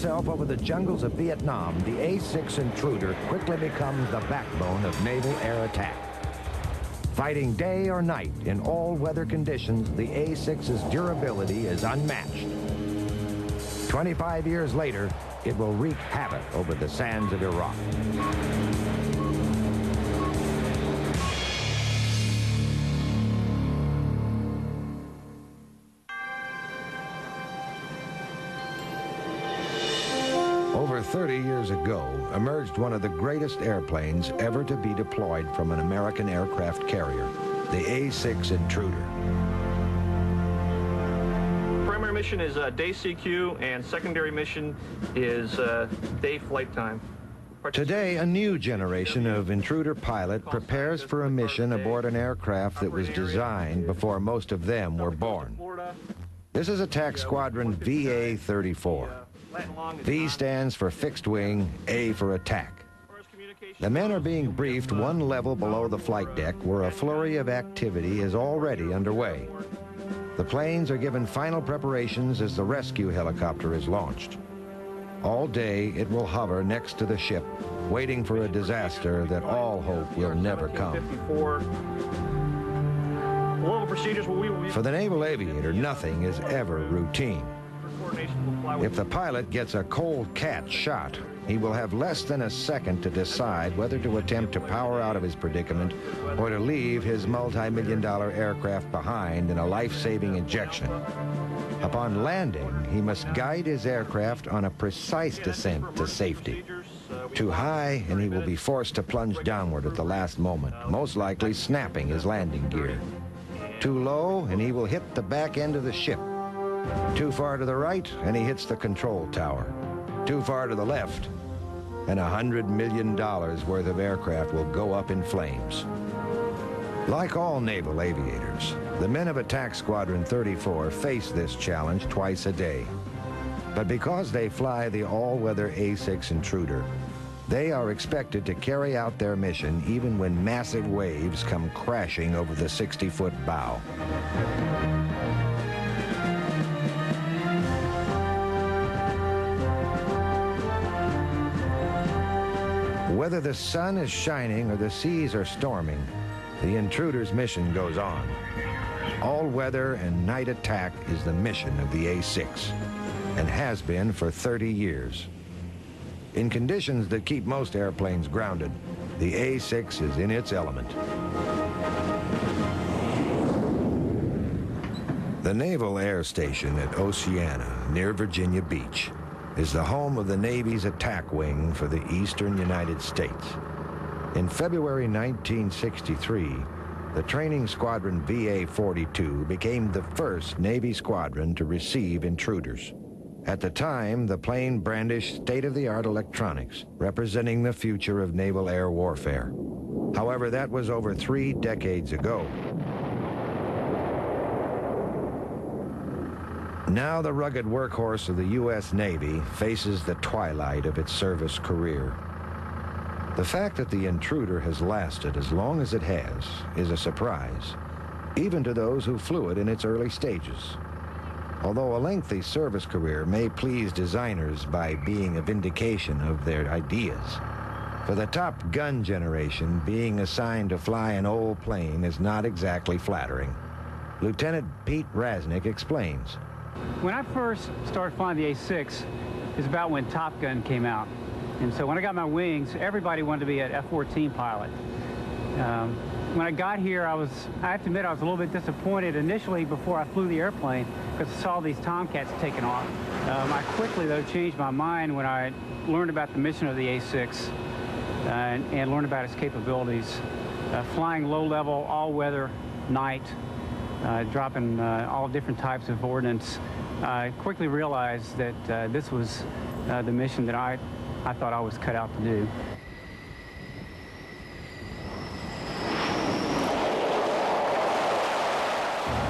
itself over the jungles of Vietnam, the A-6 Intruder quickly becomes the backbone of naval air attack. Fighting day or night in all weather conditions, the A-6's durability is unmatched. 25 years later, it will wreak havoc over the sands of Iraq. Over 30 years ago, emerged one of the greatest airplanes ever to be deployed from an American aircraft carrier, the A-6 Intruder. Primary mission is day CQ, and secondary mission is day flight time. Today, a new generation of Intruder pilot prepares for a mission aboard an aircraft that was designed before most of them were born. This is Attack Squadron VA-34. V stands for fixed wing, A for attack. The men are being briefed one level below the flight deck, where a flurry of activity is already underway. The planes are given final preparations as the rescue helicopter is launched. All day, it will hover next to the ship, waiting for a disaster that all hope will never come. For the naval aviator, nothing is ever routine. If the pilot gets a cold cat shot, he will have less than a second to decide whether to attempt to power out of his predicament or to leave his multi-million-dollar aircraft behind in a life-saving injection. Upon landing, he must guide his aircraft on a precise descent to safety. Too high, and he will be forced to plunge downward at the last moment, most likely snapping his landing gear. Too low, and he will hit the back end of the ship. Too far to the right, and he hits the control tower. Too far to the left, and $100 million worth of aircraft will go up in flames. Like all naval aviators, the men of Attack Squadron 34 face this challenge twice a day. But because they fly the all-weather A-6 Intruder, they are expected to carry out their mission even when massive waves come crashing over the 60-foot bow. Whether the sun is shining or the seas are storming, the Intruder's mission goes on. All-weather and night attack is the mission of the A-6, and has been for 30 years. In conditions that keep most airplanes grounded, the A-6 is in its element. The Naval Air Station at Oceana, near Virginia Beach, is the home of the Navy's attack wing for the eastern United States. In February 1963, the training squadron VA-42 became the first Navy squadron to receive intruders. At the time, the plane brandished state-of-the-art electronics, representing the future of naval air warfare. However, that was over 3 decades ago. Now the rugged workhorse of the U.S. Navy faces the twilight of its service career. The fact that the Intruder has lasted as long as it has is a surprise, even to those who flew it in its early stages. Although a lengthy service career may please designers by being a vindication of their ideas, for the Top Gun generation, being assigned to fly an old plane is not exactly flattering. Lieutenant Pete Rasnick explains. When I first started flying the A-6, is about when Top Gun came out. And so when I got my wings, everybody wanted to be an F-14 pilot. When I got here, I have to admit I was a little bit disappointed initially before I flew the airplane because I saw these Tomcats taking off. I quickly, though, changed my mind when I learned about the mission of the A-6 and learned about its capabilities. Flying low-level, all-weather, night, dropping all different types of ordnance, I quickly realized that this was the mission that I thought I was cut out to do.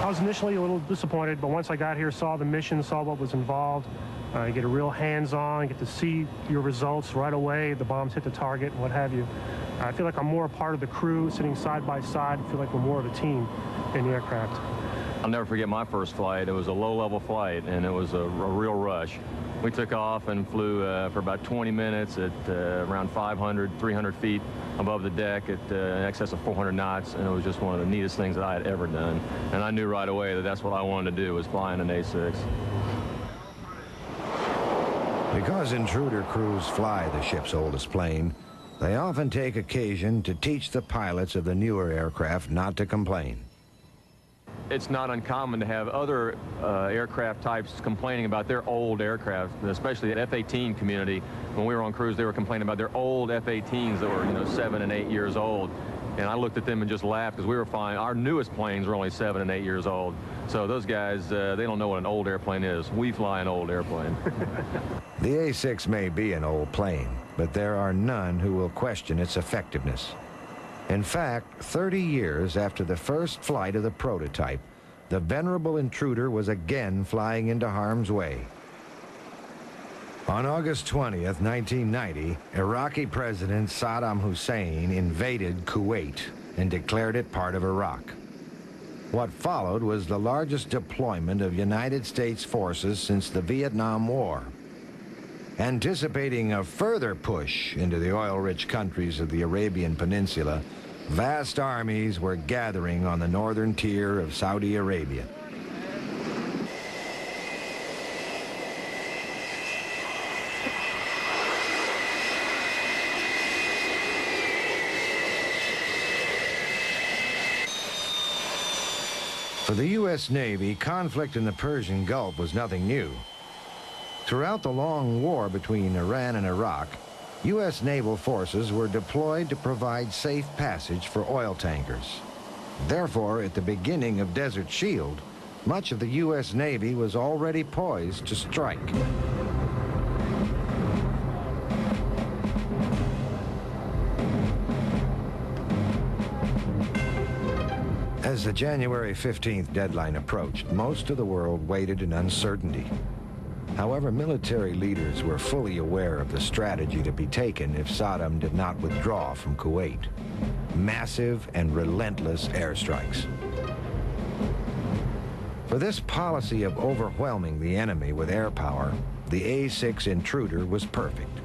I was initially a little disappointed, but once I got here, saw the mission, saw what was involved, you get a real hands-on, get to see your results right away, the bombs hit the target, what have you. I feel like I'm more a part of the crew, sitting side by side. I feel like we're more of a team in the aircraft. I'll never forget my first flight. It was a low-level flight, and it was a real rush. We took off and flew for about 20 minutes at around 500, 300 feet above the deck at in excess of 400 knots, and it was just one of the neatest things that I had ever done. And I knew right away that that's what I wanted to do, was flying an A-6. Because intruder crews fly the ship's oldest plane, they often take occasion to teach the pilots of the newer aircraft not to complain. It's not uncommon to have other aircraft types complaining about their old aircraft, especially the F-18 community. When we were on cruise, they were complaining about their old F-18s that were, 7 and 8 years old. And I looked at them and just laughed, because we were flying. Our newest planes were only 7 and 8 years old. So those guys, they don't know what an old airplane is. We fly an old airplane. The A-6 may be an old plane, but there are none who will question its effectiveness. In fact, 30 years after the first flight of the prototype, the venerable intruder was again flying into harm's way. On August 20th, 1990, Iraqi President Saddam Hussein invaded Kuwait and declared it part of Iraq. What followed was the largest deployment of United States forces since the Vietnam War. Anticipating a further push into the oil-rich countries of the Arabian Peninsula, vast armies were gathering on the northern tier of Saudi Arabia. For the U.S. Navy, conflict in the Persian Gulf was nothing new. Throughout the long war between Iran and Iraq, U.S. naval forces were deployed to provide safe passage for oil tankers. Therefore, at the beginning of Desert Shield, much of the U.S. Navy was already poised to strike. As the January 15th deadline approached, most of the world waited in uncertainty. However, military leaders were fully aware of the strategy to be taken if Saddam did not withdraw from Kuwait. Massive and relentless airstrikes. For this policy of overwhelming the enemy with air power, the A-6 Intruder was perfect.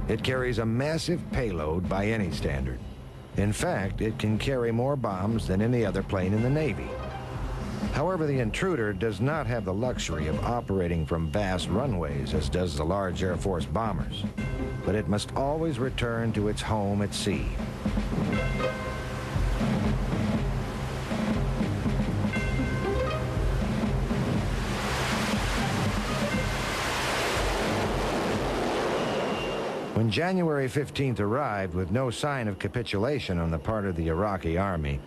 It carries a massive payload by any standard. In fact, it can carry more bombs than any other plane in the Navy. However, the Intruder does not have the luxury of operating from vast runways as does the large Air Force bombers, but it must always return to its home at sea. When January 15th arrived with no sign of capitulation on the part of the Iraqi army,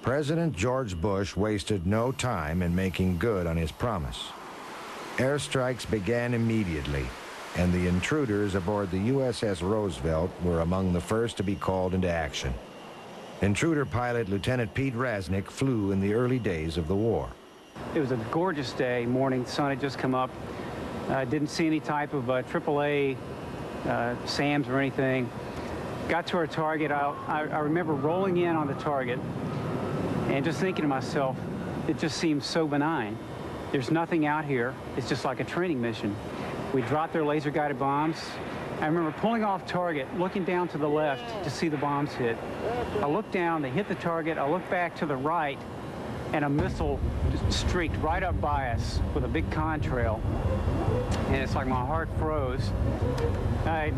President George Bush wasted no time in making good on his promise. Airstrikes began immediately, and the intruders aboard the USS Roosevelt were among the first to be called into action. Intruder pilot Lieutenant Pete Rasnick flew in the early days of the war. It was a gorgeous day, morning, sun had just come up. I didn't see any type of AAA SAMs or anything. Got to our target. I remember rolling in on the target and just thinking to myself, it just seems so benign. There's nothing out here. It's just like a training mission. We dropped their laser-guided bombs. I remember pulling off target, looking down to the left to see the bombs hit. I looked down, they hit the target. I looked back to the right, and a missile just streaked right up by us with a big contrail. And it's like my heart froze. I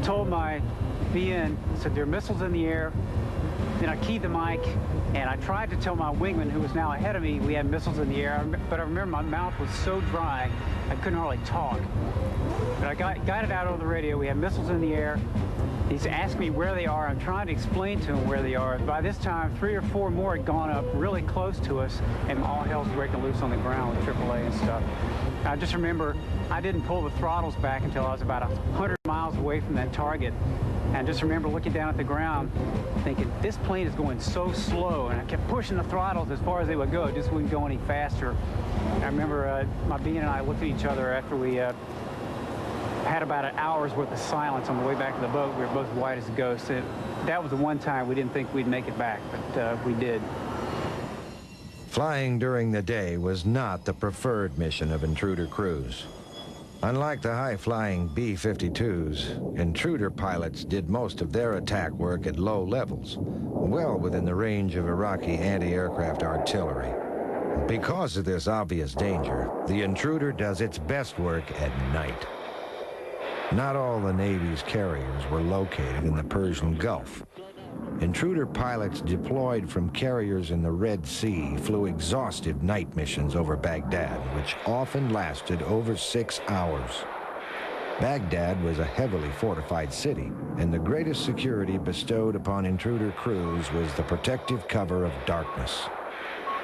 told my BN, said, there are missiles in the air. Then I keyed the mic, and I tried to tell my wingman, who was now ahead of me, we had missiles in the air. But I remember my mouth was so dry, I couldn't really talk. But I got it out over the radio. We had missiles in the air. He's asked me where they are. I'm trying to explain to him where they are. By this time, 3 or 4 more had gone up really close to us, and all hell's breaking loose on the ground with AAA and stuff. I just remember I didn't pull the throttles back until I was about 100 miles away from that target. And I just remember looking down at the ground, thinking, this plane is going so slow. And I kept pushing the throttles as far as they would go. It just wouldn't go any faster. I remember my BN and I looked at each other after we had about an hour's worth of silence on the way back to the boat. We were both white as a ghost. That was the one time we didn't think we'd make it back, but we did. Flying during the day was not the preferred mission of intruder crews. Unlike the high-flying B-52s, intruder pilots did most of their attack work at low levels, well within the range of Iraqi anti-aircraft artillery. Because of this obvious danger, the intruder does its best work at night. Not all the Navy's carriers were located in the Persian Gulf. Intruder pilots deployed from carriers in the Red Sea flew exhaustive night missions over Baghdad, which often lasted over 6 hours. Baghdad was a heavily fortified city, and the greatest security bestowed upon intruder crews was the protective cover of darkness.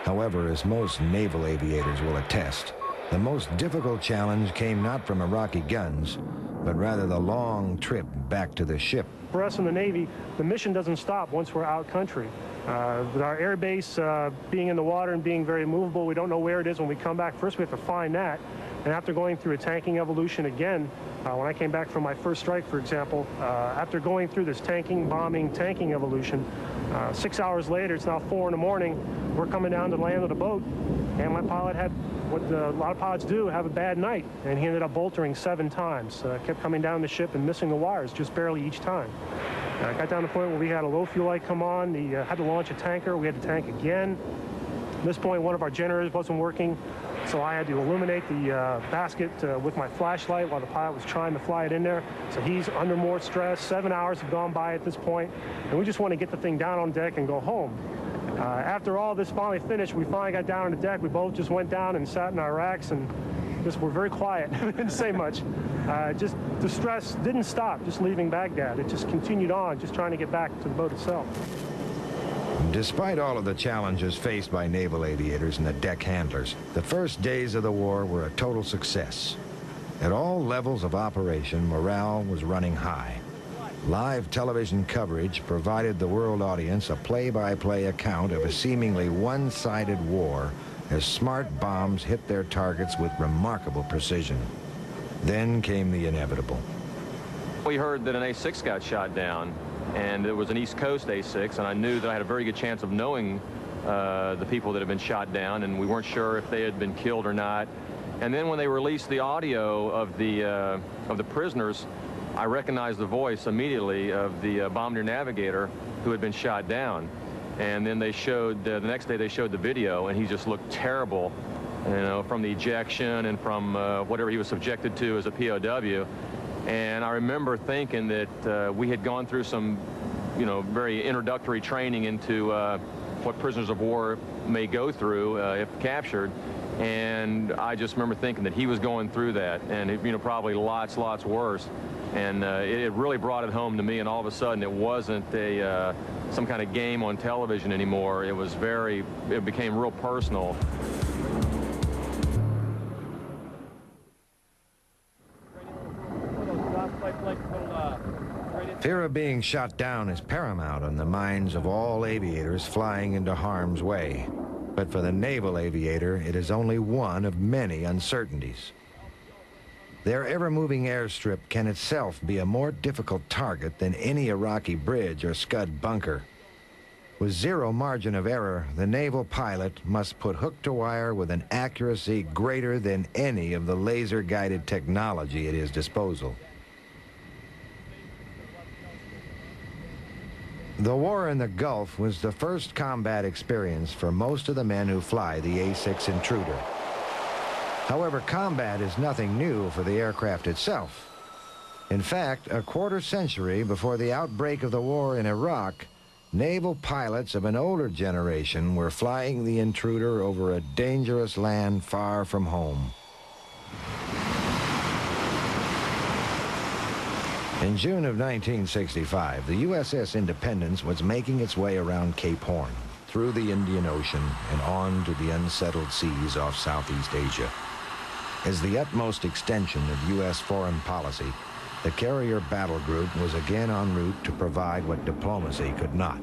However, as most naval aviators will attest, the most difficult challenge came not from Iraqi guns, but rather the long trip back to the ship. For us in the Navy, the mission doesn't stop once we're out country. With our air base being in the water and being very movable, we don't know where it is when we come back. First, we have to find that. And after going through a tanking evolution again, when I came back from my first strike, for example, after going through this tanking, bombing, tanking evolution, 6 hours later, it's now 4 in the morning, we're coming down to land with a boat, and my pilot had what a lot of pilots do, have a bad night, and he ended up boltering 7 times. Kept coming down the ship and missing the wires just barely each time. Got down to the point where we had a low fuel light come on, had to launch a tanker, we had to tank again. At this point, one of our generators wasn't working, so I had to illuminate the basket with my flashlight while the pilot was trying to fly it in there. So he's under more stress. 7 hours have gone by at this point, and we just want to get the thing down on deck and go home. After all this finally finished, we finally got down on the deck. We both just went down and sat in our racks and just were very quiet. Didn't say much. Just the stress didn't stop just leaving Baghdad. It just continued on, just trying to get back to the boat itself. Despite all of the challenges faced by naval aviators and the deck handlers, the first days of the war were a total success. At all levels of operation, morale was running high. Live television coverage provided the world audience a play-by-play account of a seemingly one-sided war as smart bombs hit their targets with remarkable precision. Then came the inevitable. We heard that an A-6 got shot down, and it was an East Coast A-6, and I knew that I had a very good chance of knowing the people that had been shot down, and we weren't sure if they had been killed or not. And then when they released the audio of the prisoners, I recognized the voice immediately of the bombardier navigator who had been shot down. And then they showed, the next day they showed the video, and he just looked terrible, you know, from the ejection and from whatever he was subjected to as a POW. And I remember thinking that we had gone through some, you know, very introductory training into what prisoners of war may go through if captured. And I just remember thinking that he was going through that, and you know, probably lots worse. And it really brought it home to me, and all of a sudden it wasn't some kind of game on television anymore. It was it became real personal. Fear of being shot down is paramount on the minds of all aviators flying into harm's way. But for the naval aviator, it is only one of many uncertainties. Their ever-moving airstrip can itself be a more difficult target than any Iraqi bridge or Scud bunker. With zero margin of error, the naval pilot must put hook to wire with an accuracy greater than any of the laser-guided technology at his disposal. The war in the Gulf was the first combat experience for most of the men who fly the A-6 Intruder. However, combat is nothing new for the aircraft itself. In fact, a quarter century before the outbreak of the war in Iraq, naval pilots of an older generation were flying the Intruder over a dangerous land far from home. In June of 1965, the USS Independence was making its way around Cape Horn, through the Indian Ocean, and on to the unsettled seas off Southeast Asia. As the utmost extension of U.S. foreign policy, the carrier battle group was again en route to provide what diplomacy could not.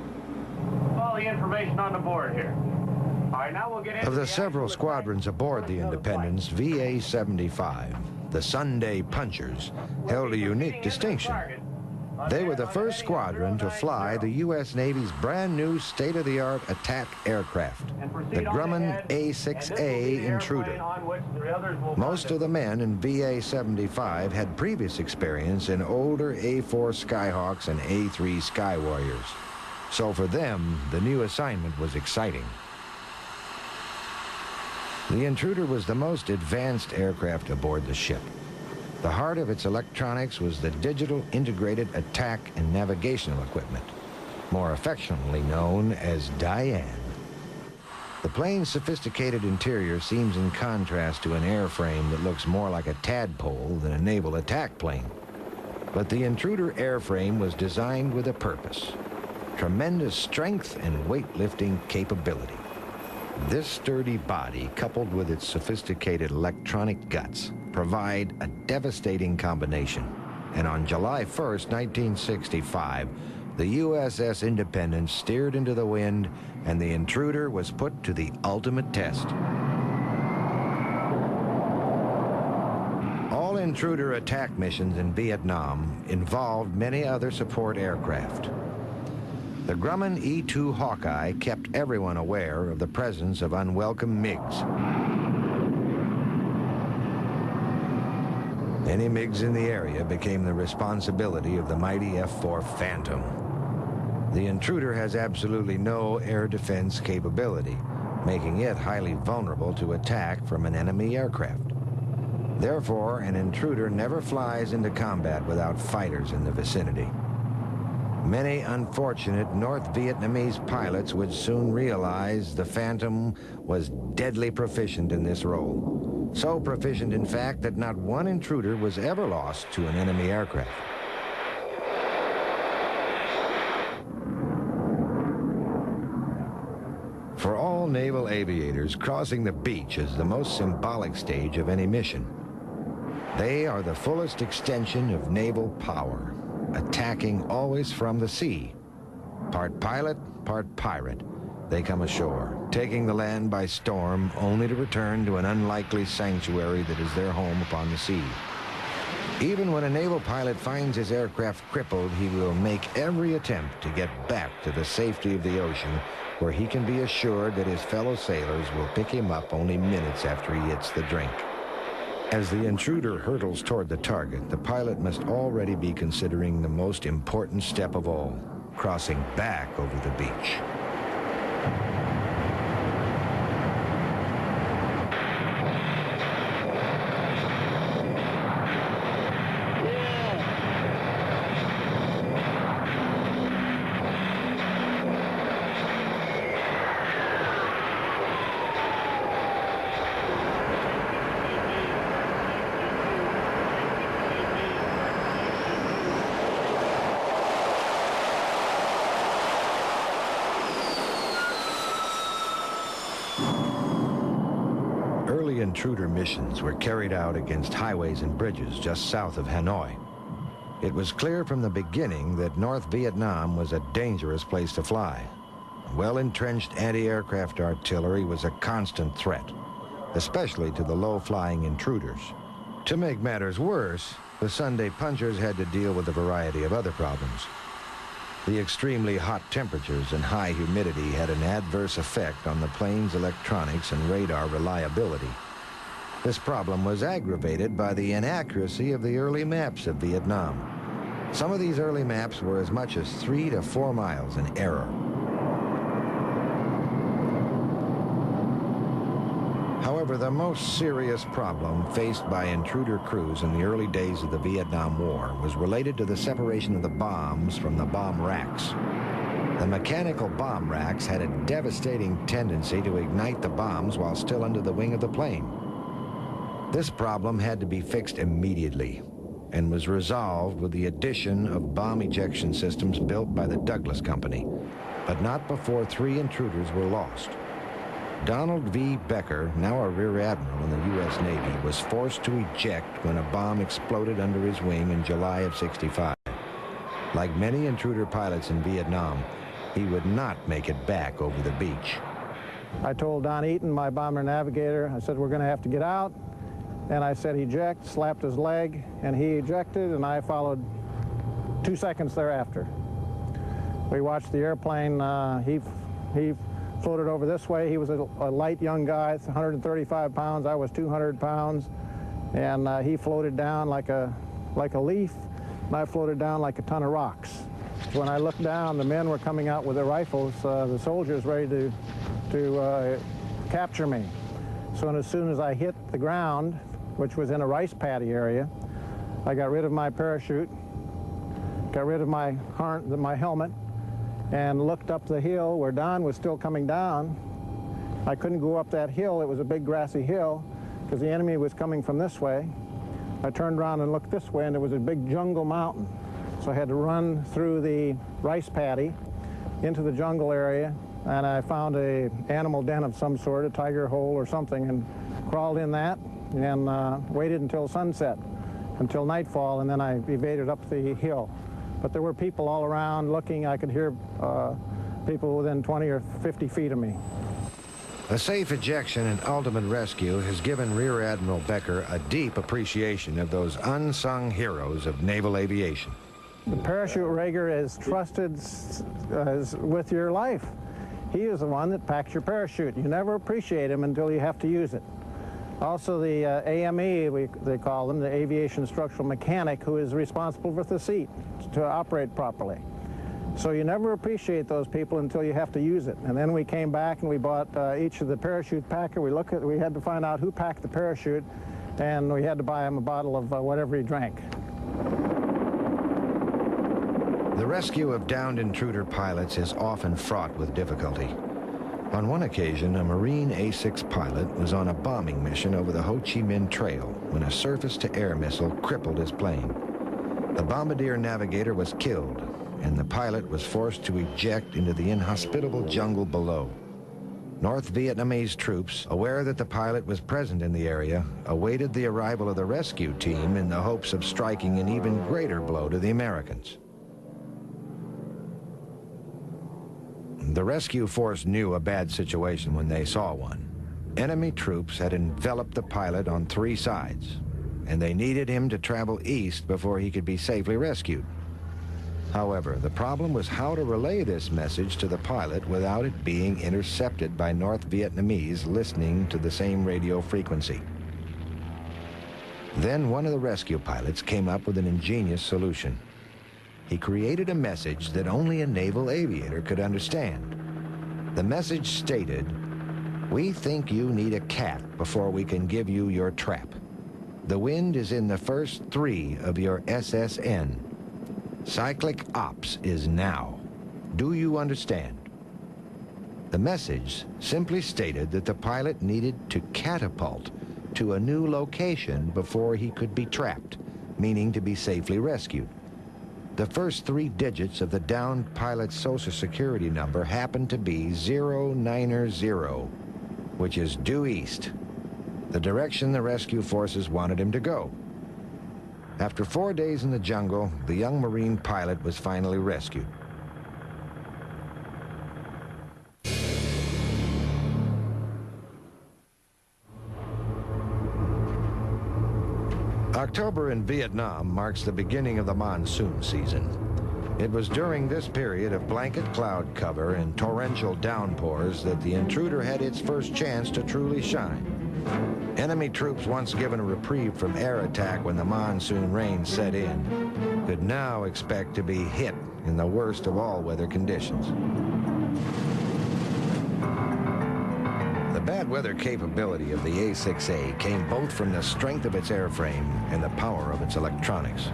All the information on the board here. All right, now we'll get into Of the several squadrons aboard the Independence, VA-75, the Sunday Punchers, held a unique distinction. They were the first squadron to fly the U.S. Navy's brand new state-of-the-art attack aircraft, the Grumman A-6 Intruder. Most of the men in VA-75 had previous experience in older A-4 Skyhawks and A-3 Sky Warriors. So for them, the new assignment was exciting. The Intruder was the most advanced aircraft aboard the ship. The heart of its electronics was the digital integrated attack and navigational equipment, more affectionately known as Diane. The plane's sophisticated interior seems in contrast to an airframe that looks more like a tadpole than a naval attack plane. But the Intruder airframe was designed with a purpose: tremendous strength and weightlifting capability. This sturdy body, coupled with its sophisticated electronic guts, provide a devastating combination. And on July 1st, 1965, the USS Independence steered into the wind, and the Intruder was put to the ultimate test. All Intruder attack missions in Vietnam involved many other support aircraft. The Grumman E-2 Hawkeye kept everyone aware of the presence of unwelcome MiGs. Any MiGs in the area became the responsibility of the mighty F-4 Phantom. The Intruder has absolutely no air defense capability, making it highly vulnerable to attack from an enemy aircraft. Therefore, an Intruder never flies into combat without fighters in the vicinity. Many unfortunate North Vietnamese pilots would soon realize the Phantom was deadly proficient in this role. So proficient, in fact, that not one Intruder was ever lost to an enemy aircraft. For all naval aviators, crossing the beach is the most symbolic stage of any mission. They are the fullest extension of naval power, attacking always from the sea. Part pilot, part pirate, they come ashore, taking the land by storm, only to return to an unlikely sanctuary that is their home upon the sea. Even when a naval pilot finds his aircraft crippled, he will make every attempt to get back to the safety of the ocean, where he can be assured that his fellow sailors will pick him up only minutes after he hits the drink. As the Intruder hurtles toward the target, the pilot must already be considering the most important step of all: crossing back over the beach. Early Intruder missions were carried out against highways and bridges just south of Hanoi. It was clear from the beginning that North Vietnam was a dangerous place to fly. Well-entrenched anti-aircraft artillery was a constant threat, especially to the low-flying Intruders. To make matters worse, the Sunday Punchers had to deal with a variety of other problems. The extremely hot temperatures and high humidity had an adverse effect on the plane's electronics and radar reliability. This problem was aggravated by the inaccuracy of the early maps of Vietnam. Some of these early maps were as much as 3 to 4 miles in error. However, the most serious problem faced by Intruder crews in the early days of the Vietnam War was related to the separation of the bombs from the bomb racks. The mechanical bomb racks had a devastating tendency to ignite the bombs while still under the wing of the plane. This problem had to be fixed immediately and was resolved with the addition of bomb ejection systems built by the Douglas Company, but not before 3 Intruders were lost. Donald V. Becker, now a rear admiral in the U.S. Navy, was forced to eject when a bomb exploded under his wing in July of '65. Like many Intruder pilots in Vietnam, he would not make it back over the beach. I told Don Eaton, my bomber navigator, I said, we're going to have to get out. And I said, eject, slapped his leg, and he ejected, and I followed 2 seconds thereafter. We watched the airplane. He floated over this way. He was a light young guy, 135 pounds. I was 200 pounds. And he floated down like a leaf, and I floated down like a ton of rocks. When I looked down, the men were coming out with their rifles, the soldiers ready to capture me. So as soon as I hit the ground, which was in a rice paddy area, I got rid of my parachute, got rid of my helmet, and looked up the hill where Don was still coming down. I couldn't go up that hill. It was a big grassy hill because the enemy was coming from this way. I turned around and looked this way, and there was a big jungle mountain. So I had to run through the rice paddy into the jungle area, and I found a animal den of some sort, a tiger hole or something, and crawled in that and waited until sunset, until nightfall, and then I evaded up the hill. But there were people all around looking. I could hear people within 20 or 50 feet of me. A safe ejection and ultimate rescue has given Rear Admiral Becker a deep appreciation of those unsung heroes of naval aviation. The parachute rigger is trusted with your life. He is the one that packs your parachute. You never appreciate him until you have to use it. Also, the AME, they call them, the aviation structural mechanic, who is responsible for the seat to operate properly. So you never appreciate those people until you have to use it. And then we came back and we bought each of the parachute packer. We had to find out who packed the parachute, and we had to buy him a bottle of whatever he drank. The rescue of downed intruder pilots is often fraught with difficulty. On one occasion, a Marine A-6 pilot was on a bombing mission over the Ho Chi Minh Trail when a surface-to-air missile crippled his plane. The bombardier navigator was killed, and the pilot was forced to eject into the inhospitable jungle below. North Vietnamese troops, aware that the pilot was present in the area, awaited the arrival of the rescue team in the hopes of striking an even greater blow to the Americans. The rescue force knew a bad situation when they saw one. Enemy troops had enveloped the pilot on 3 sides, and they needed him to travel east before he could be safely rescued. However, the problem was how to relay this message to the pilot without it being intercepted by North Vietnamese listening to the same radio frequency. Then one of the rescue pilots came up with an ingenious solution. He created a message that only a naval aviator could understand. The message stated, "We think you need a cat before we can give you your trap. The wind is in the first 3 of your SSN. Cyclic ops is now. Do you understand?" The message simply stated that the pilot needed to catapult to a new location before he could be trapped, meaning to be safely rescued. The first 3 digits of the downed pilot's Social Security number happened to be 090, which is due east, the direction the rescue forces wanted him to go. After 4 days in the jungle, the young Marine pilot was finally rescued. October in Vietnam marks the beginning of the monsoon season. It was during this period of blanket cloud cover and torrential downpours that the Intruder had its first chance to truly shine. Enemy troops, once given a reprieve from air attack when the monsoon rain set in, could now expect to be hit in the worst of all weather conditions. The bad weather capability of the A-6A came both from the strength of its airframe and the power of its electronics.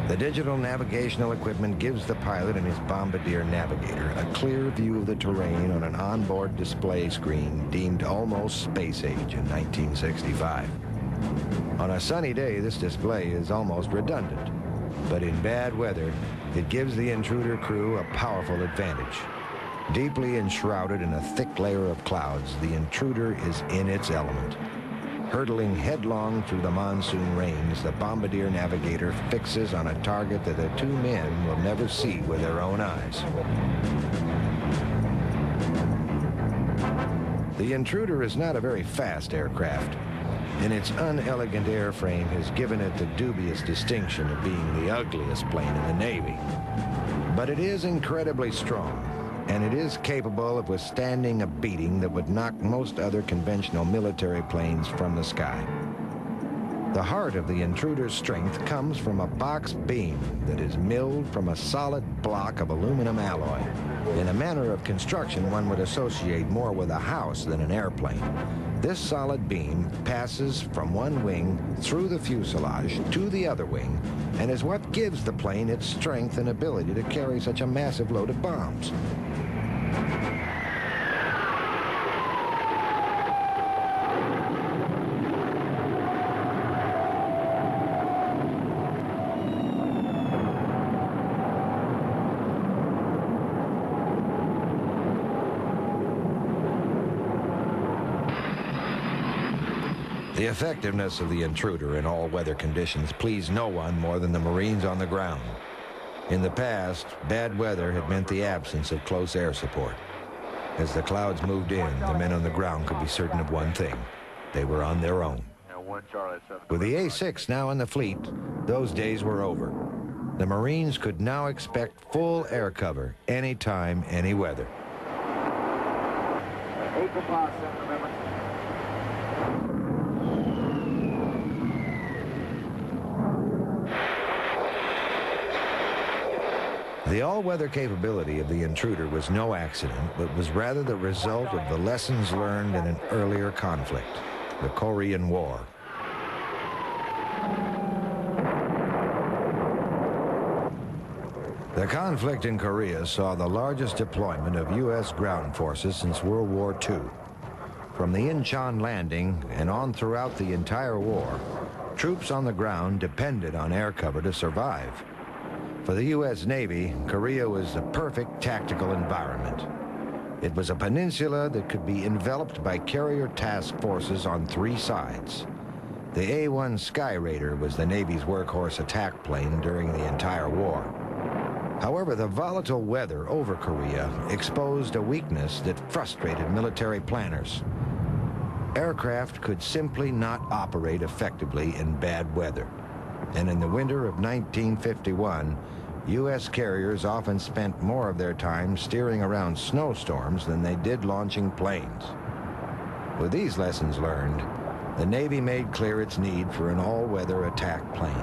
The digital navigational equipment gives the pilot and his bombardier navigator a clear view of the terrain on an onboard display screen deemed almost space age in 1965. On a sunny day, this display is almost redundant, but in bad weather, it gives the Intruder crew a powerful advantage. Deeply enshrouded in a thick layer of clouds, the Intruder is in its element. Hurtling headlong through the monsoon rains, the bombardier navigator fixes on a target that the 2 men will never see with their own eyes. The Intruder is not a very fast aircraft. and its unelegant airframe has given it the dubious distinction of being the ugliest plane in the Navy. But it is incredibly strong, and it is capable of withstanding a beating that would knock most other conventional military planes from the sky. The heart of the Intruder's strength comes from a box beam that is milled from a solid block of aluminum alloy, in a manner of construction one would associate more with a house than an airplane. This solid beam passes from one wing through the fuselage to the other wing, and is what gives the plane its strength and ability to carry such a massive load of bombs. The effectiveness of the Intruder in all weather conditions pleased no one more than the Marines on the ground. In the past, bad weather had meant the absence of close air support. As the clouds moved in, the men on the ground could be certain of one thing: they were on their own. With the A-6 now in the fleet, those days were over. The Marines could now expect full air cover anytime, any weather. The all-weather capability of the Intruder was no accident, but was rather the result of the lessons learned in an earlier conflict, the Korean War. The conflict in Korea saw the largest deployment of U.S. ground forces since World War II. From the Incheon landing and on throughout the entire war, troops on the ground depended on air cover to survive. For the U.S. Navy, Korea was a perfect tactical environment. It was a peninsula that could be enveloped by carrier task forces on three sides. The A-1 Sky Raider was the Navy's workhorse attack plane during the entire war. However, the volatile weather over Korea exposed a weakness that frustrated military planners. Aircraft could simply not operate effectively in bad weather. And in the winter of 1951, U.S. carriers often spent more of their time steering around snowstorms than they did launching planes. With these lessons learned, the Navy made clear its need for an all-weather attack plane.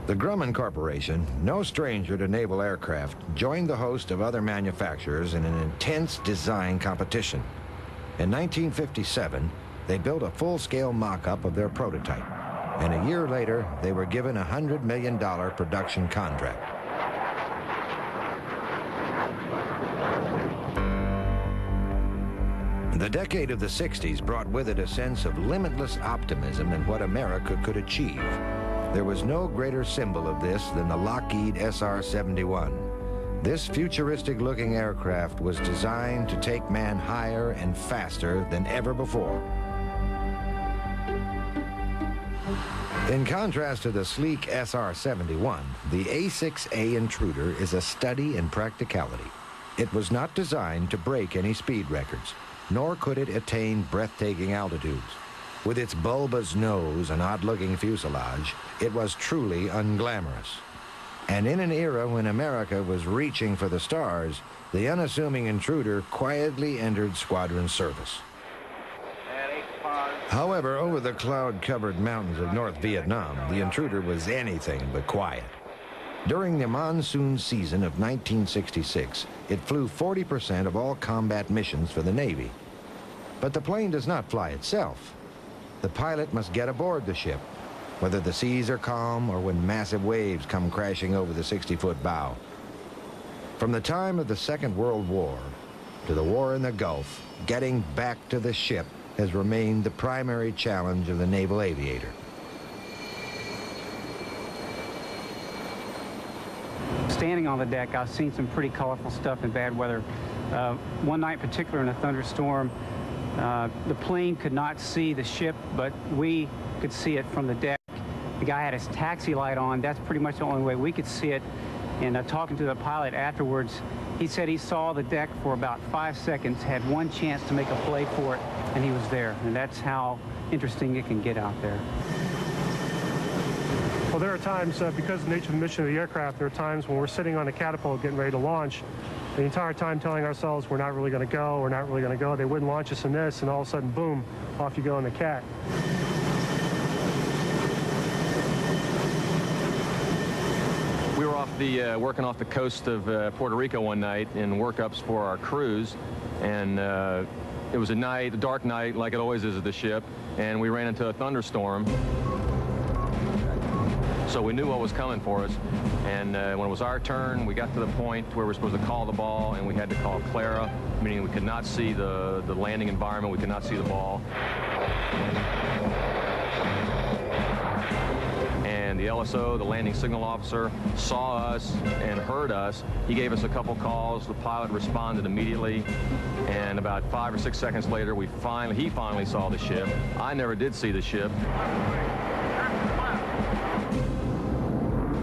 The Grumman Corporation, no stranger to naval aircraft, joined the host of other manufacturers in an intense design competition. In 1957, they built a full-scale mock-up of their prototype, and a year later, they were given a $100 million production contract. The decade of the 60s brought with it a sense of limitless optimism in what America could achieve. There was no greater symbol of this than the Lockheed SR-71. This futuristic-looking aircraft was designed to take man higher and faster than ever before. In contrast to the sleek SR-71, the A-6A Intruder is a study in practicality. It was not designed to break any speed records, nor could it attain breathtaking altitudes. With its bulbous nose and odd-looking fuselage, it was truly unglamorous. And in an era when America was reaching for the stars, the unassuming Intruder quietly entered squadron service. However, over the cloud-covered mountains of North Vietnam, the Intruder was anything but quiet. During the monsoon season of 1966, it flew 40% of all combat missions for the Navy. But the plane does not fly itself. The pilot must get aboard the ship, whether the seas are calm or when massive waves come crashing over the 60-foot bow. From the time of the Second World War to the war in the Gulf, getting back to the ship has remained the primary challenge of the naval aviator. Standing on the deck, I've seen some pretty colorful stuff in bad weather. One night in particular in a thunderstorm, the plane could not see the ship, but we could see it from the deck. The guy had his taxi light on. That's pretty much the only way we could see it. And talking to the pilot afterwards, He said he saw the deck for about 5 seconds, had one chance to make a play for it, and he was there. And that's how interesting it can get out there. Well, there are times, because of the nature of the mission of the aircraft, there are times when we're sitting on a catapult getting ready to launch, the entire time telling ourselves we're not really going to go, we're not really going to go. They wouldn't launch us in this, and all of a sudden, boom, off you go in the cat. We were working off the coast of Puerto Rico one night in workups for our cruise, and it was a dark night like it always is at the ship, and we ran into a thunderstorm. So we knew what was coming for us, and when it was our turn, we got to the point where we were supposed to call the ball, and we had to call Clara, meaning we could not see the landing environment, we could not see the ball. And the LSO, the landing signal officer, saw us and heard us. He gave us a couple calls. The pilot responded immediately, and about 5 or 6 seconds later, he finally saw the ship. I never did see the ship.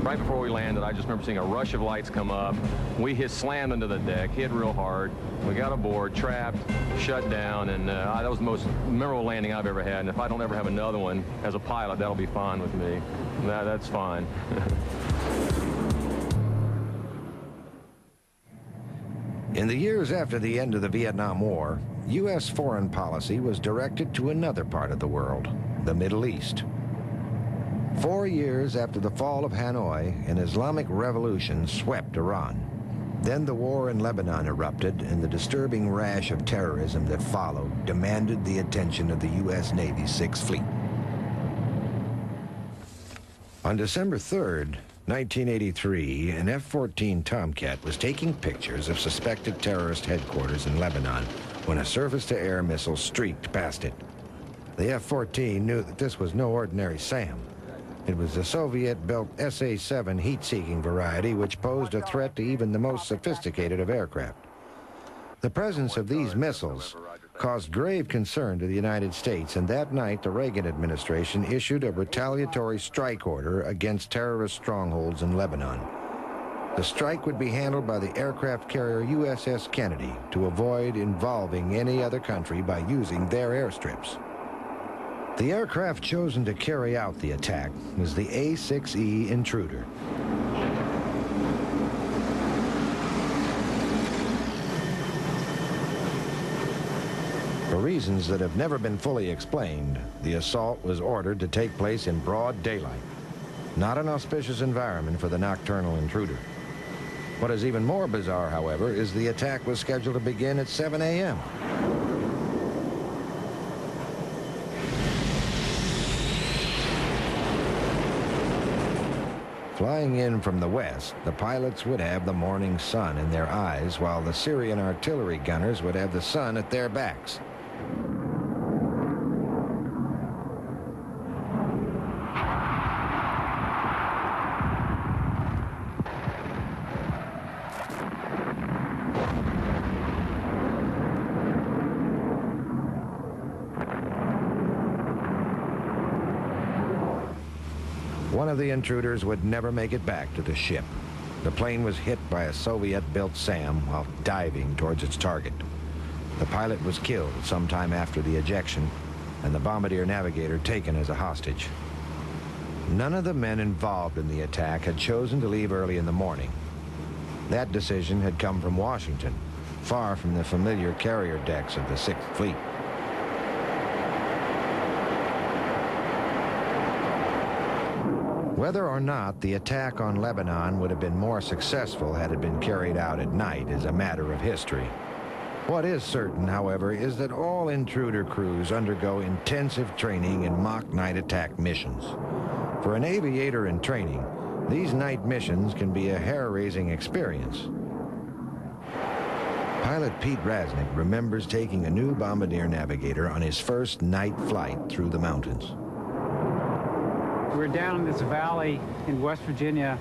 Right before we landed, I just remember seeing a rush of lights come up. We slammed into the deck, hit real hard. We got aboard, trapped, shut down, and that was the most memorable landing I've ever had. And if I don't ever have another one as a pilot, that'll be fine with me. That's fine. In the years after the end of the Vietnam War, U.S. foreign policy was directed to another part of the world, the Middle East. 4 years after the fall of Hanoi, an Islamic revolution swept Iran. Then the war in Lebanon erupted, and the disturbing rash of terrorism that followed demanded the attention of the U.S. Navy's Sixth Fleet. On December 3rd, 1983, an F-14 Tomcat was taking pictures of suspected terrorist headquarters in Lebanon when a surface-to-air missile streaked past it. The F-14 knew that this was no ordinary SAM. It was the Soviet-built SA-7 heat-seeking variety, which posed a threat to even the most sophisticated of aircraft. The presence of these missiles caused grave concern to the United States, and that night the Reagan administration issued a retaliatory strike order against terrorist strongholds in Lebanon. The strike would be handled by the aircraft carrier USS Kennedy to avoid involving any other country by using their airstrips. The aircraft chosen to carry out the attack was the A-6 Intruder. For reasons that have never been fully explained, the assault was ordered to take place in broad daylight. Not an auspicious environment for the nocturnal intruder. What is even more bizarre, however, is the attack was scheduled to begin at 7 a.m. Flying in from the west, the pilots would have the morning sun in their eyes, while the Syrian artillery gunners would have the sun at their backs. One of the intruders would never make it back to the ship. The plane was hit by a Soviet-built SAM while diving towards its target. The pilot was killed sometime after the ejection, and the bombardier navigator taken as a hostage. None of the men involved in the attack had chosen to leave early in the morning. That decision had come from Washington, far from the familiar carrier decks of the Sixth Fleet. Whether or not the attack on Lebanon would have been more successful had it been carried out at night is a matter of history. What is certain, however, is that all intruder crews undergo intensive training in mock night attack missions. For an aviator in training, these night missions can be a hair-raising experience. Pilot Pete Rasnick remembers taking a new bombardier navigator on his first night flight through the mountains. We're down in this valley in West Virginia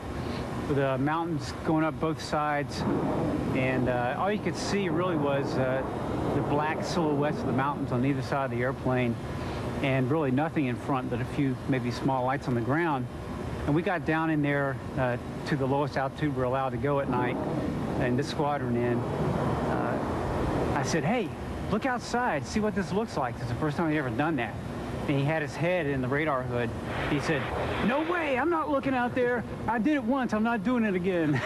with the mountains going up both sides, and all you could see really was the black silhouettes of the mountains on either side of the airplane, and really nothing in front but a few maybe small lights on the ground. And we got down in there to the lowest altitude we're allowed to go at night, and this squadron in, I said, hey, look outside, see what this looks like. It's the first time he'd ever done that. And he had his head in the radar hood. He said, no way, I'm not looking out there. I did it once, I'm not doing it again.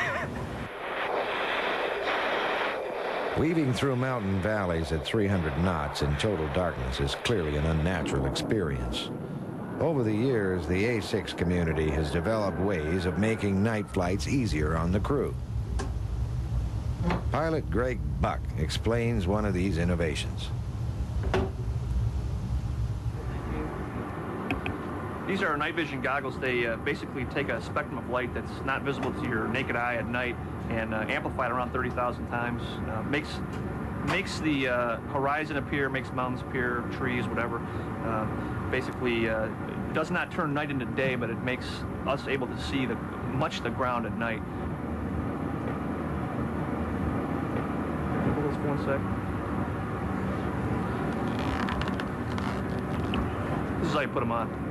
Weaving through mountain valleys at 300 knots in total darkness is clearly an unnatural experience. Over the years, the A-6 community has developed ways of making night flights easier on the crew. Pilot Greg Buck explains one of these innovations. These are night vision goggles. They basically take a spectrum of light that's not visible to your naked eye at night and amplify it around 30,000 times. Makes the horizon appear, makes mountains appear, trees, whatever. Basically does not turn night into day, but it makes us able to see much the ground at night. Hold this for 1 sec. This is how you put them on.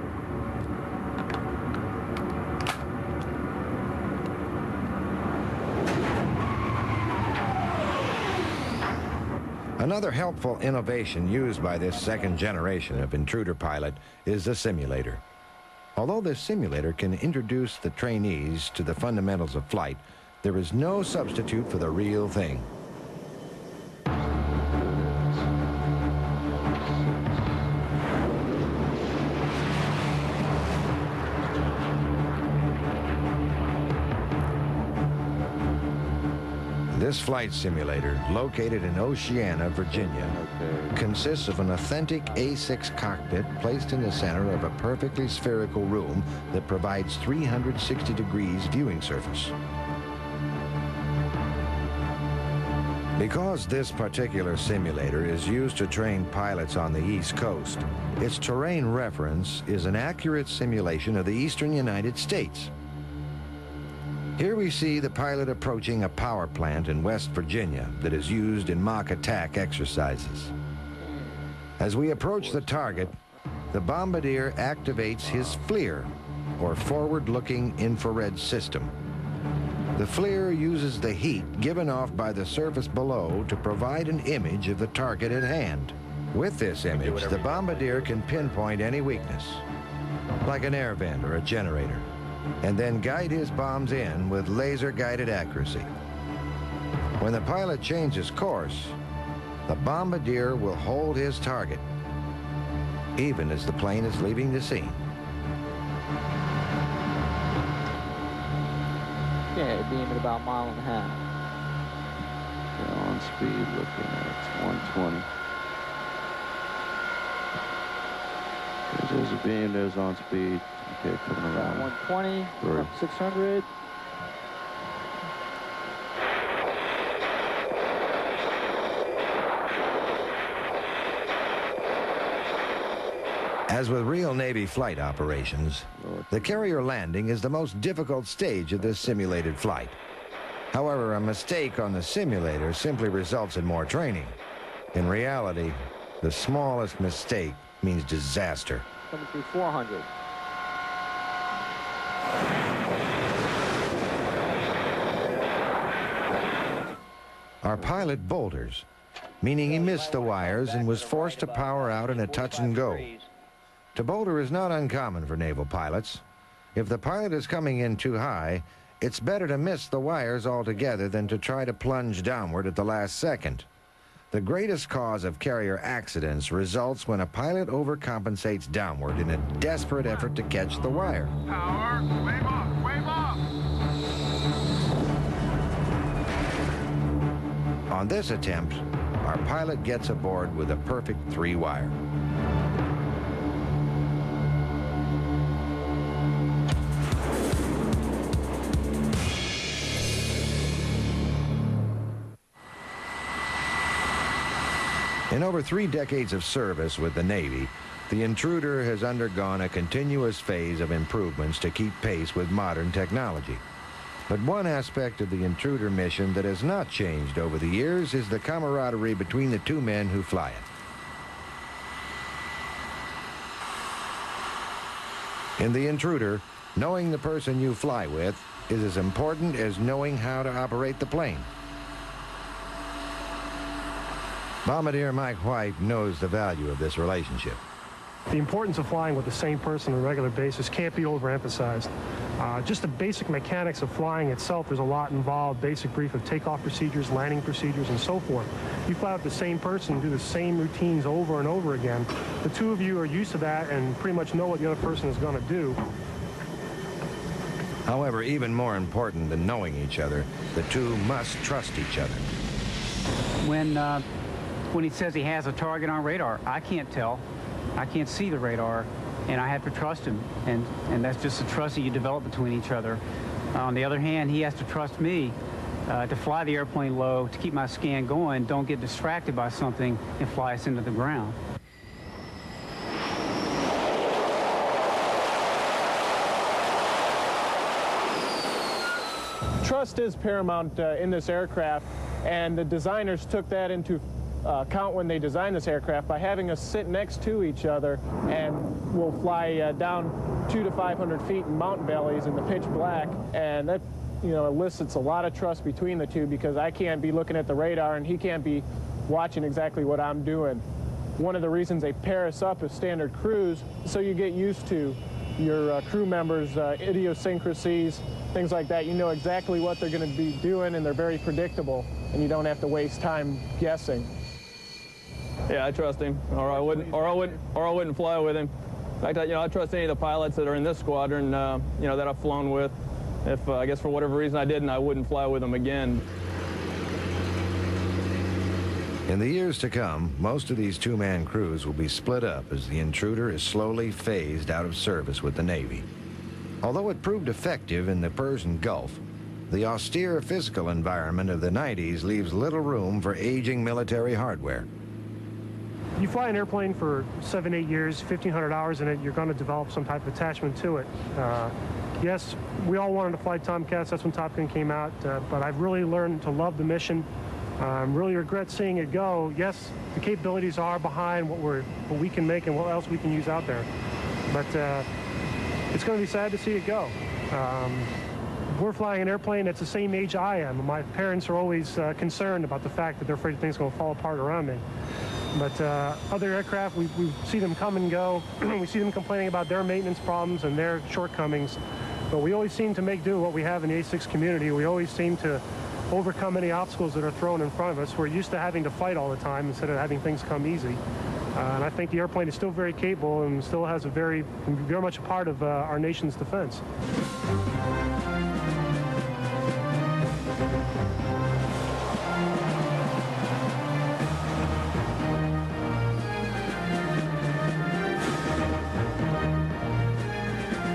Another helpful innovation used by this second generation of Intruder pilot is the simulator. Although this simulator can introduce the trainees to the fundamentals of flight, there is no substitute for the real thing. This flight simulator, located in Oceana, Virginia, consists of an authentic A-6 cockpit placed in the center of a perfectly spherical room that provides 360 degrees viewing surface. Because this particular simulator is used to train pilots on the East Coast, its terrain reference is an accurate simulation of the eastern United States. Here we see the pilot approaching a power plant in West Virginia that is used in mock attack exercises. As we approach the target, the bombardier activates his FLIR, or forward-looking infrared system. The FLIR uses the heat given off by the surface below to provide an image of the target at hand. With this image, the bombardier can pinpoint any weakness, like an air vent or a generator, and then guide his bombs in with laser-guided accuracy. When the pilot changes course, the bombardier will hold his target, even as the plane is leaving the scene. Yeah, being at about a mile and a half. Yeah, on speed, looking at 120. There's a beam, there's on speed. Okay, coming around. 120, up 600. As with real Navy flight operations, the carrier landing is the most difficult stage of this simulated flight. However, a mistake on the simulator simply results in more training. In reality, the smallest mistake means disaster. Coming through 400. Our pilot boulders, meaning he missed the wires and was forced to power out in a touch and go. To boulder is not uncommon for naval pilots. If the pilot is coming in too high, it's better to miss the wires altogether than to try to plunge downward at the last second. The greatest cause of carrier accidents results when a pilot overcompensates downward in a desperate effort to catch the wire. Power, wave off, wave off. On this attempt, our pilot gets aboard with a perfect 3-wire. In over 3 decades of service with the Navy, the Intruder has undergone a continuous phase of improvements to keep pace with modern technology. But one aspect of the Intruder mission that has not changed over the years is the camaraderie between the 2 men who fly it. In the Intruder, knowing the person you fly with is as important as knowing how to operate the plane. Bombardier Mike White knows the value of this relationship. The importance of flying with the same person on a regular basis can't be overemphasized. Just the basic mechanics of flying itself, there's a lot involved, basic brief of takeoff procedures, landing procedures, and so forth. You fly with the same person and do the same routines over and over again. The two of you are used to that and pretty much know what the other person is going to do. However, even more important than knowing each other, the two must trust each other. When he says he has a target on radar, I can't tell. I can't see the radar, and I have to trust him, and that's just the trust that you develop between each other. On the other hand, he has to trust me to fly the airplane low, to keep my scan going, don't get distracted by something and fly us into the ground. Trust is paramount in this aircraft, and the designers took that into account when they designed this aircraft by having us sit next to each other, and we'll fly down 200 to 500 feet in mountain valleys in the pitch black, and that elicits a lot of trust between the two, because I can't be looking at the radar and he can't be watching exactly what I'm doing. One of the reasons they pair us up is standard crews, so you get used to your crew members' idiosyncrasies, things like that. You know exactly what they're going to be doing, and they're very predictable, and you don't have to waste time guessing. Yeah, I trust him, or I wouldn't fly with him. In fact, I trust any of the pilots that are in this squadron, that I've flown with. If I guess for whatever reason I didn't, I wouldn't fly with them again. In the years to come, most of these two-man crews will be split up as the Intruder is slowly phased out of service with the Navy. Although it proved effective in the Persian Gulf, the austere physical environment of the 90s leaves little room for aging military hardware. You fly an airplane for 7, 8 years, 1,500 hours in it, you're going to develop some type of attachment to it. Yes, we all wanted to fly Tomcats. That's when Top Gun came out, but I've really learned to love the mission. Really regret seeing it go. Yes, the capabilities are behind what we can make and what else we can use out there. But it's going to be sad to see it go. We're flying an airplane that's the same age I am. My parents are always concerned about the fact that they're afraid things are going to fall apart around me. But other aircraft, we see them come and go. We see them complaining about their maintenance problems and their shortcomings. But we always seem to make do what we have in the A6 community. We always seem to overcome any obstacles that are thrown in front of us. We're used to having to fight all the time instead of having things come easy. And I think the airplane is still very capable and still has very much a part of our nation's defense.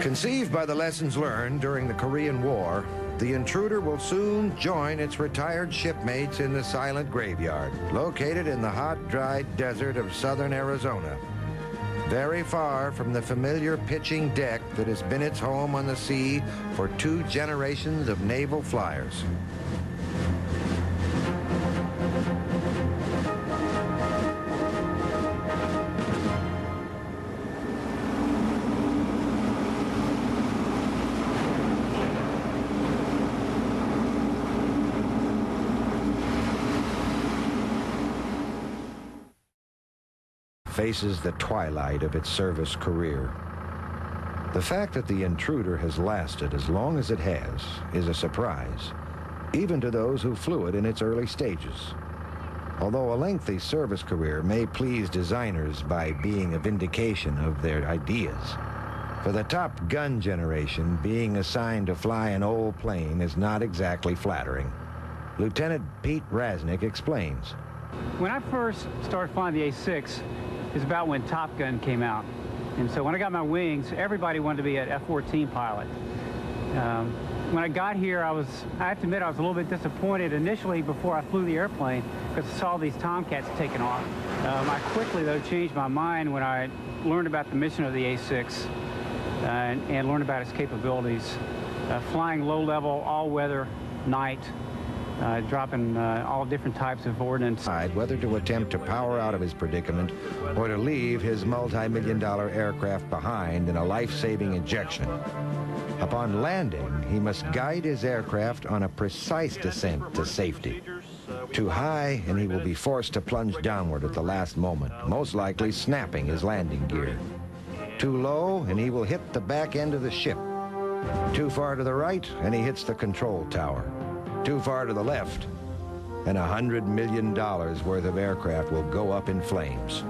Conceived by the lessons learned during the Korean War, the Intruder will soon join its retired shipmates in the silent graveyard, located in the hot, dry desert of southern Arizona, very far from the familiar pitching deck that has been its home on the sea for 2 generations of naval flyers. Faces the twilight of its service career. The fact that the Intruder has lasted as long as it has is a surprise, even to those who flew it in its early stages. Although a lengthy service career may please designers by being a vindication of their ideas, for the Top Gun generation, being assigned to fly an old plane is not exactly flattering. Lieutenant Pete Rasnick explains. When I first started flying the A6, is about when Top Gun came out. And so when I got my wings, everybody wanted to be an F-14 pilot. When I got here, I have to admit, I was a little bit disappointed initially before I flew the airplane because I saw these Tomcats taking off. I quickly, though, changed my mind when I learned about the mission of the A6 and learned about its capabilities. Flying low-level, all-weather, night, dropping all different types of ordnance. Whether to attempt to power out of his predicament or to leave his multi-million-dollar aircraft behind in a life-saving ejection. Upon landing, he must guide his aircraft on a precise descent to safety. Too high, and he will be forced to plunge downward at the last moment, most likely snapping his landing gear. Too low, and he will hit the back end of the ship. Too far to the right, and he hits the control tower. Too far to the left, and $100 million worth of aircraft will go up in flames.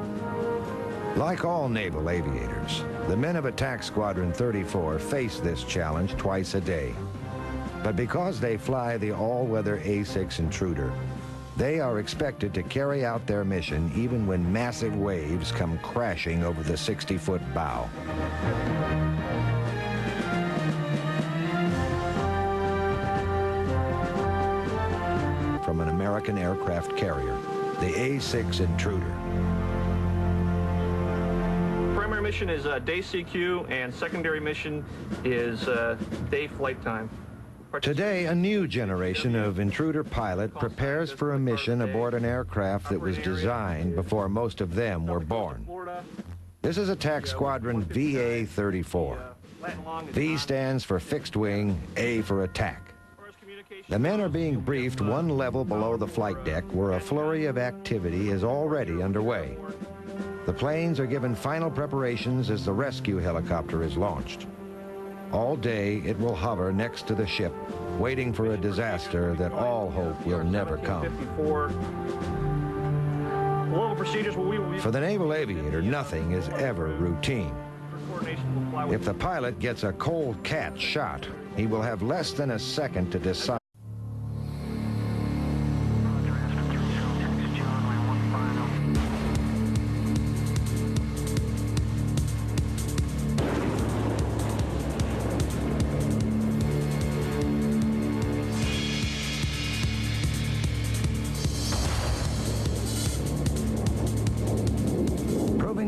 Like all naval aviators, the men of Attack Squadron 34 face this challenge twice a day. But because they fly the all-weather A-6 Intruder, they are expected to carry out their mission even when massive waves come crashing over the 60-foot bow. From an American aircraft carrier, the A-6 Intruder. Primary mission is day CQ, and secondary mission is day flight time. Today, a new generation of Intruder pilot prepares for a mission aboard an aircraft that was designed before most of them were born. This is Attack Squadron VA-34. V stands for fixed wing, A for attack. The men are being briefed one level below the flight deck, where a flurry of activity is already underway. The planes are given final preparations as the rescue helicopter is launched. All day, it will hover next to the ship, waiting for a disaster that all hope will never come. For the naval aviator, nothing is ever routine. If the pilot gets a cold cat shot, he will have less than a second to decide.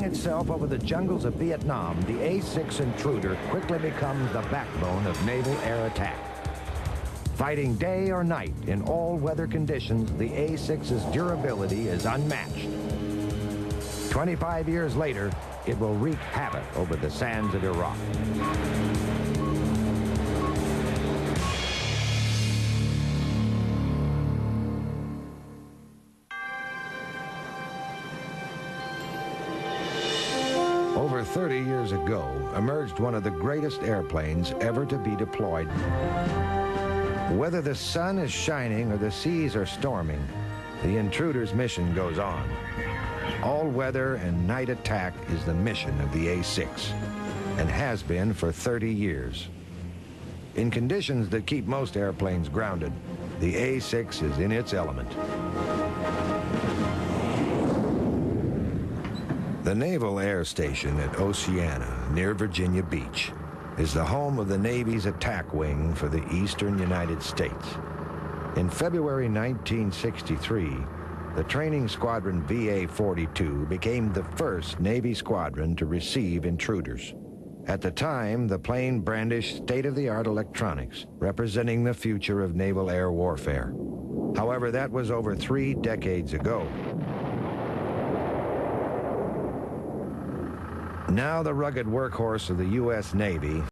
Itself over the jungles of Vietnam, the A-6 Intruder quickly becomes the backbone of naval air attack. Fighting day or night in all weather conditions, the A-6's durability is unmatched. 25 years later, it will wreak havoc over the sands of Iraq. Over 30 years ago, emerged one of the greatest airplanes ever to be deployed. Whether the sun is shining or the seas are storming, the Intruder's mission goes on. All weather and night attack is the mission of the A-6, and has been for 30 years. In conditions that keep most airplanes grounded, the A-6 is in its element. The Naval Air Station at Oceana, near Virginia Beach, is the home of the Navy's attack wing for the eastern United States. In February 1963, the training squadron VA-42 became the first Navy squadron to receive intruders. At the time, the plane brandished state-of-the-art electronics, representing the future of naval air warfare. However, that was over 3 decades ago. Now the rugged workhorse of the U.S. Navy